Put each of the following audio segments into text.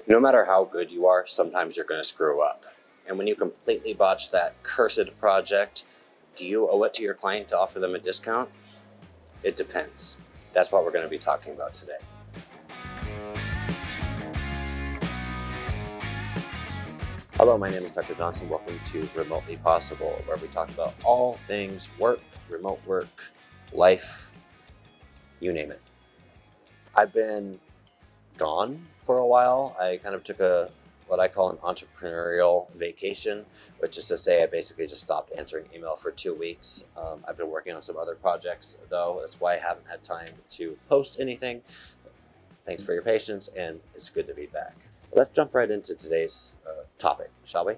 No matter how good you are, sometimes you're going to screw up. And when you completely botch that cursed project, do you owe it to your client to offer them a discount? It depends. That's what we're going to be talking about today. Hello, my name is Dr. Johnson. Welcome to Remotely Possible, where we talk about all things work, remote work, life, you name it. I've been gone for a while. I kind of took what I call an entrepreneurial vacation, which is to say I basically just stopped answering email for 2 weeks. I've been working on some other projects though. That's why I haven't had time to post anything. Thanks for your patience, and it's good to be back. Let's jump right into today's topic, shall we?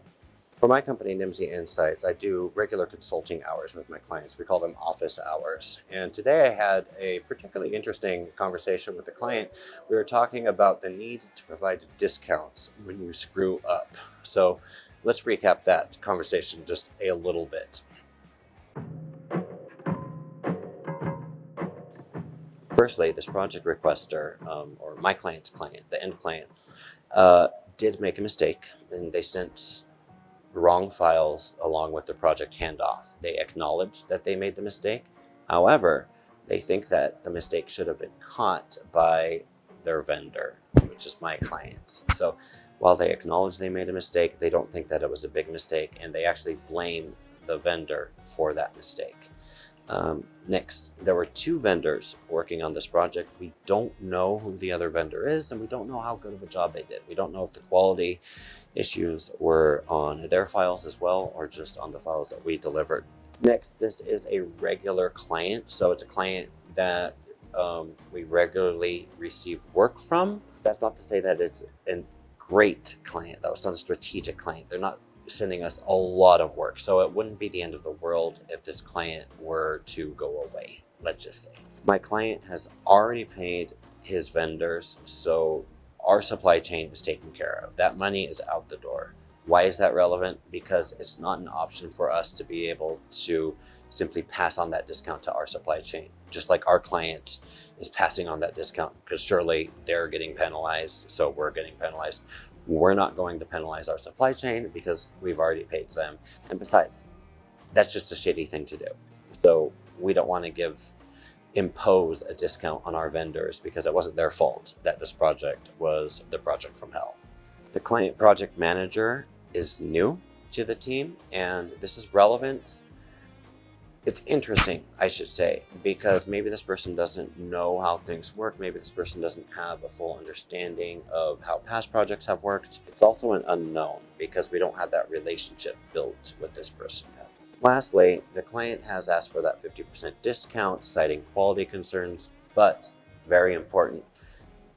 For my company, Nimdzi Insights, I do regular consulting hours with my clients. We call them office hours. And today I had a particularly interesting conversation with a client. We were talking about the need to provide discounts when you screw up. So let's recap that conversation just a little bit. Firstly, this project requester, or my client's client, the end client, did make a mistake, and they sent wrong files along with the project handoff. They acknowledged that they made the mistake. However, they think that the mistake should have been caught by their vendor, which is my client. So while they acknowledge they made a mistake, they don't think that it was a big mistake, and they actually blame the vendor for that mistake. Next, there were 2 vendors working on this project. We don't know who the other vendor is, and we don't know how good of a job they did. We don't know if the quality issues were on their files as well, or just on the files that we delivered. Next, this is a regular client. So it's a client that we regularly receive work from. That's not to say that it's a great client. That was not a strategic client. They're not sending us a lot of work. So it wouldn't be the end of the world if this client were to go away, let's just say. My client has already paid his vendors, so our supply chain is taken care of. That money is out the door. Why is that relevant? Because it's not an option for us to be able to simply pass on that discount to our supply chain, just like our client is passing on that discount, because surely they're getting penalized, so we're getting penalized. We're not going to penalize our supply chain because we've already paid them. And besides, that's just a shitty thing to do. So we don't want to impose a discount on our vendors because it wasn't their fault that this project was the project from hell. The client project manager is new to the team, and this is relevant. It's interesting, I should say, because maybe this person doesn't know how things work. Maybe this person doesn't have a full understanding of how past projects have worked. It's also an unknown because we don't have that relationship built with this person yet. Lastly, the client has asked for that 50% discount, citing quality concerns, but very important,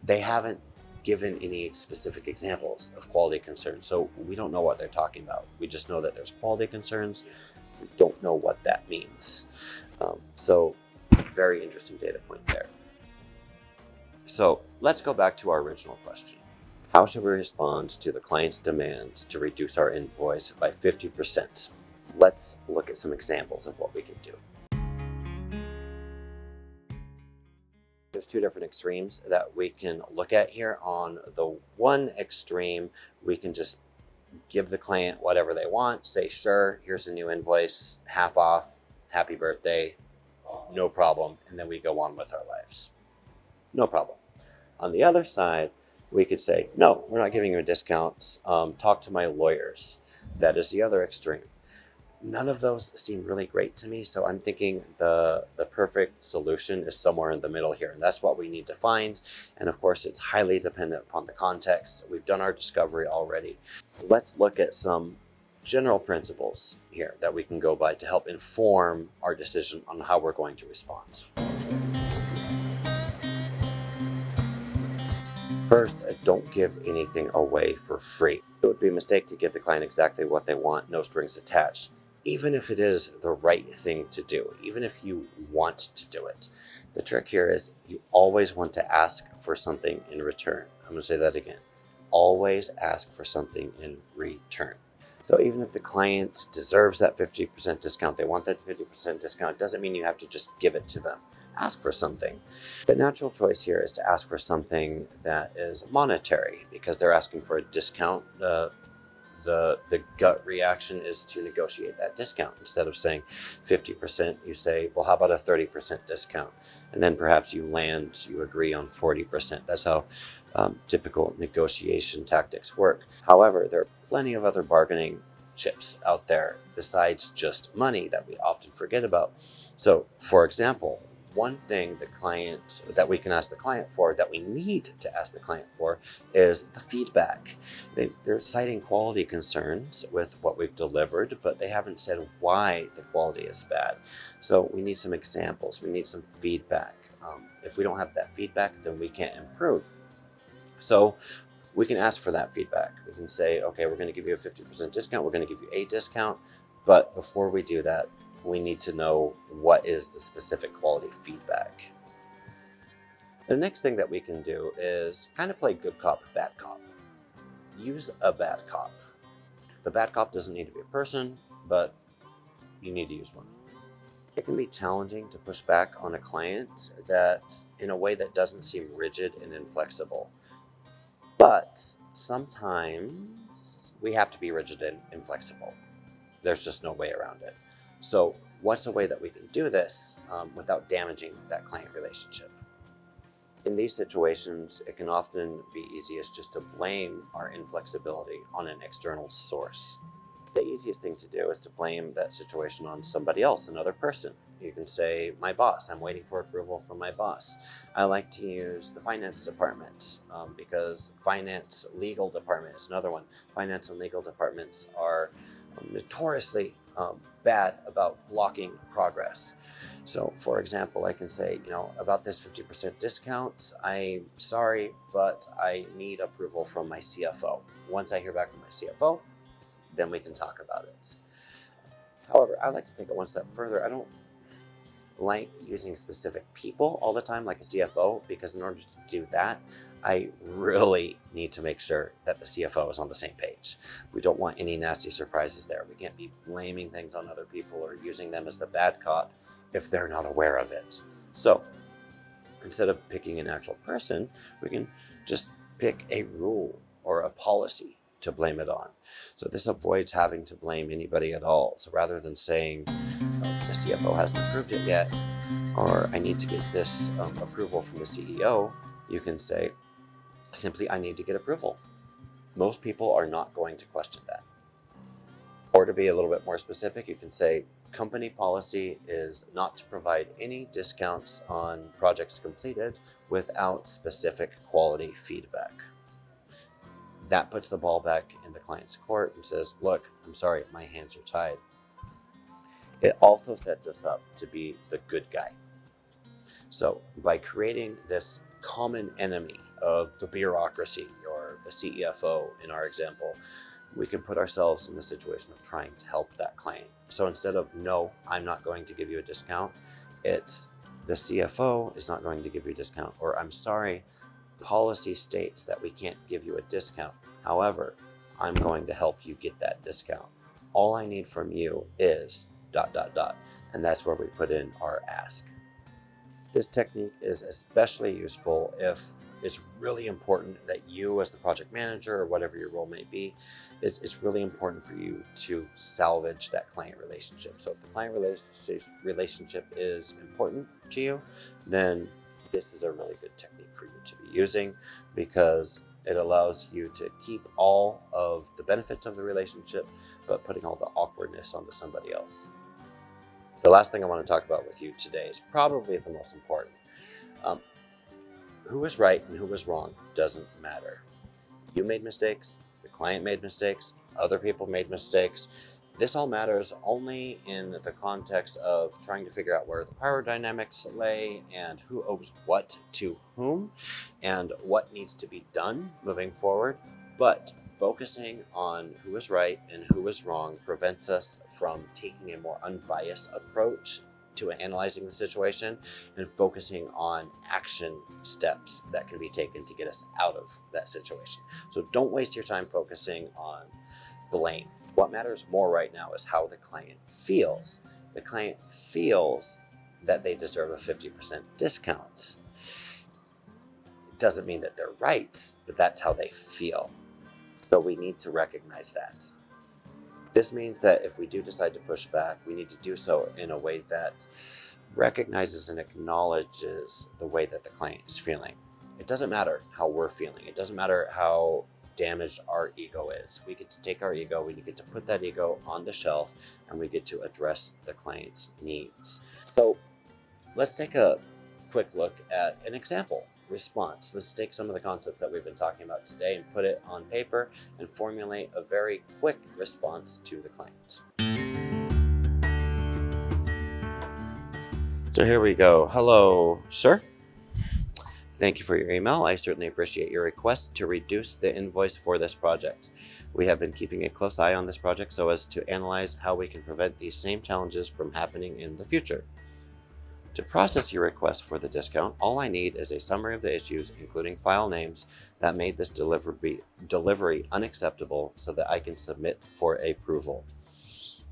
they haven't given any specific examples of quality concerns. So we don't know what they're talking about. We just know that there's quality concerns. We don't know what that means. So very interesting data point there. So let's go back to our original question. How should we respond to the client's demands to reduce our invoice by 50%? Let's look at some examples of what we can do. There's 2 different extremes that we can look at here. On the one extreme, we can just give the client whatever they want, say, sure, here's a new invoice, half off, happy birthday, no problem, and then we go on with our lives. No problem. On the other side, we could say, no, we're not giving you a discount, talk to my lawyers. That is the other extreme. None of those seem really great to me, so I'm thinking the perfect solution is somewhere in the middle here, and that's what we need to find. And of course, it's highly dependent upon the context. We've done our discovery already. Let's look at some general principles here that we can go by to help inform our decision on how we're going to respond. First, don't give anything away for free. It would be a mistake to give the client exactly what they want, no strings attached, even if it is the right thing to do, even if you want to do it. The trick here is you always want to ask for something in return. I'm going to say that again. Always ask for something in return. So even if the client deserves that 50% discount, they want that 50% discount, it doesn't mean you have to just give it to them. ask for something. The natural choice here is to ask for something that is monetary because they're asking for a discount. The gut reaction is to negotiate that discount. Instead of saying 50%, you say, well, how about a 30% discount? And then perhaps you agree on 40%. That's how typical negotiation tactics work. However, there are plenty of other bargaining chips out there besides just money that we often forget about. So, for example, one thing that we can ask the client for, that we need to ask the client for, is the feedback. They're citing quality concerns with what we've delivered, but they haven't said why the quality is bad. So we need some examples. We need some feedback. If we don't have that feedback, then we can't improve. So we can ask for that feedback. We can say, okay, we're going to give you a 50% discount. We're going to give you a discount. But before we do that, we need to know what is the specific quality feedback. The next thing that we can do is kind of play good cop, bad cop. Use a bad cop. The bad cop doesn't need to be a person, but you need to use one. It can be challenging to push back on a client in a way that doesn't seem rigid and inflexible. But sometimes we have to be rigid and inflexible. There's just no way around it. So what's a way that we can do this without damaging that client relationship? In these situations, it can often be easiest just to blame our inflexibility on an external source. The easiest thing to do is to blame that situation on somebody else, another person. You can say, my boss, I'm waiting for approval from my boss. I like to use the finance department because finance legal department is another one. Finance and legal departments are notoriously bad about blocking progress. So for example, I can say, about this 50% discount, I'm sorry, but I need approval from my CFO. Once I hear back from my CFO, then we can talk about it. However, I like to take it one step further. I don't like using specific people all the time, like a CFO, because in order to do that, I really need to make sure that the CFO is on the same page. We don't want any nasty surprises there. We can't be blaming things on other people or using them as the bad cop if they're not aware of it. So instead of picking an actual person, we can just pick a rule or a policy to blame it on. So this avoids having to blame anybody at all. So rather than saying the CFO hasn't approved it yet, or I need to get this approval from the CEO, you can say simply, I need to get approval. Most people are not going to question that. Or to be a little bit more specific, you can say company policy is not to provide any discounts on projects completed without specific quality feedback. That puts the ball back in the client's court and says, look, I'm sorry, my hands are tied. It also sets us up to be the good guy. So by creating this common enemy of the bureaucracy or the CFO in our example, we can put ourselves in the situation of trying to help that client. So instead of, no, I'm not going to give you a discount, it's the CFO is not going to give you a discount, or I'm sorry, policy states that we can't give you a discount. However, I'm going to help you get that discount. All I need from you is ... And that's where we put in our ask. This technique is especially useful if it's really important that you, as the project manager or whatever your role may be, it's really important for you to salvage that client relationship. So if the client relationship is important to you, then this is a really good technique for you to be using, because it allows you to keep all of the benefits of the relationship, but putting all the awkwardness onto somebody else. The last thing I want to talk about with you today is probably the most important. Who is right and who is wrong doesn't matter. You made mistakes, the client made mistakes, other people made mistakes. This all matters only in the context of trying to figure out where the power dynamics lay and who owes what to whom and what needs to be done moving forward. But focusing on who is right and who is wrong prevents us from taking a more unbiased approach to analyzing the situation and focusing on action steps that can be taken to get us out of that situation. So don't waste your time focusing on blame. What matters more right now is how the client feels. The client feels that they deserve a 50% discount. It doesn't mean that they're right, but that's how they feel. So we need to recognize that. This means that if we do decide to push back, we need to do so in a way that recognizes and acknowledges the way that the client is feeling. It doesn't matter how we're feeling. It doesn't matter how damaged our ego is. We get to take our ego, we get to put that ego on the shelf, and we get to address the client's needs. So let's take a quick look at an example response. Let's take some of the concepts that we've been talking about today and put it on paper and formulate a very quick response to the client. So here we go. Hello, sir. Thank you for your email. I certainly appreciate your request to reduce the invoice for this project. We have been keeping a close eye on this project so as to analyze how we can prevent these same challenges from happening in the future. To process your request for the discount, all I need is a summary of the issues, including file names, that made this delivery unacceptable so that I can submit for approval.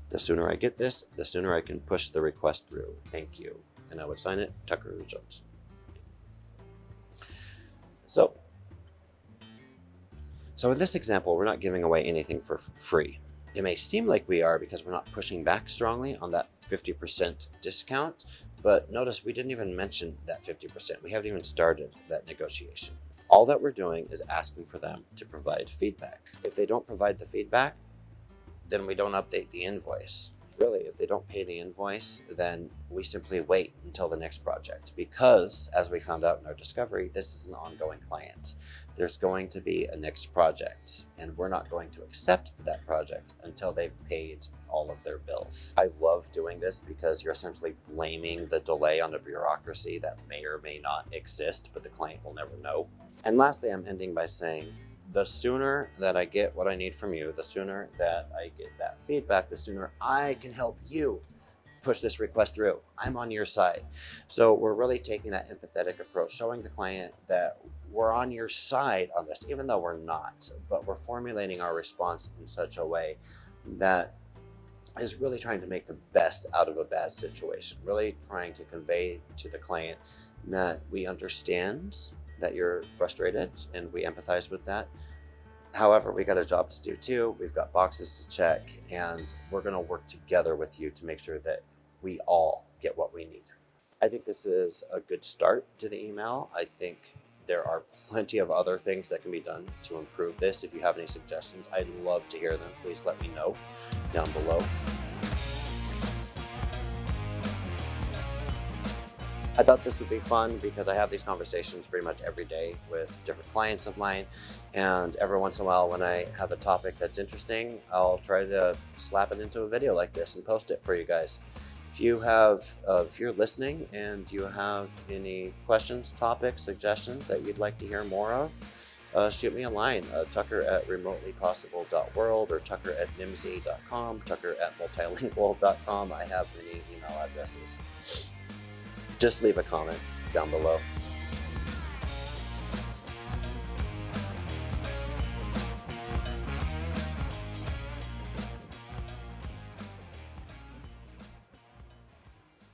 The sooner I get this, the sooner I can push the request through. Thank you. And I would sign it, Tucker Jones. So in this example, we're not giving away anything for free. It may seem like we are because we're not pushing back strongly on that 50% discount, but notice we didn't even mention that 50%. We haven't even started that negotiation. All that we're doing is asking for them to provide feedback. If they don't provide the feedback, then we don't update the invoice. Really, if they don't pay the invoice, then we simply wait until the next project, because as we found out in our discovery, this is an ongoing client. There's going to be a next project, and we're not going to accept that project until they've paid all of their bills. I love doing this because you're essentially blaming the delay on a bureaucracy that may or may not exist, but the client will never know. And lastly, I'm ending by saying, the sooner that I get what I need from you, the sooner that I get that feedback, the sooner I can help you push this request through. I'm on your side. So we're really taking that empathetic approach, showing the client that we're on your side on this, even though we're not, but we're formulating our response in such a way that is really trying to make the best out of a bad situation, really trying to convey to the client that we understand that you're frustrated and we empathize with that. However, we got a job to do too. We've got boxes to check, and we're going to work together with you to make sure that we all get what we need. I think this is a good start to the email. I think there are plenty of other things that can be done to improve this. If you have any suggestions, I'd love to hear them. Please let me know down below. I thought this would be fun because I have these conversations pretty much every day with different clients of mine, and every once in a while when I have a topic that's interesting, I'll try to slap it into a video like this and post it for you guys. If you're listening and you have any questions, topics, suggestions that you'd like to hear more of, shoot me a line, tucker@remotelypossible.world or tucker@nimdzi.com, tucker@multilingual.com. I have many email addresses. Just leave a comment down below.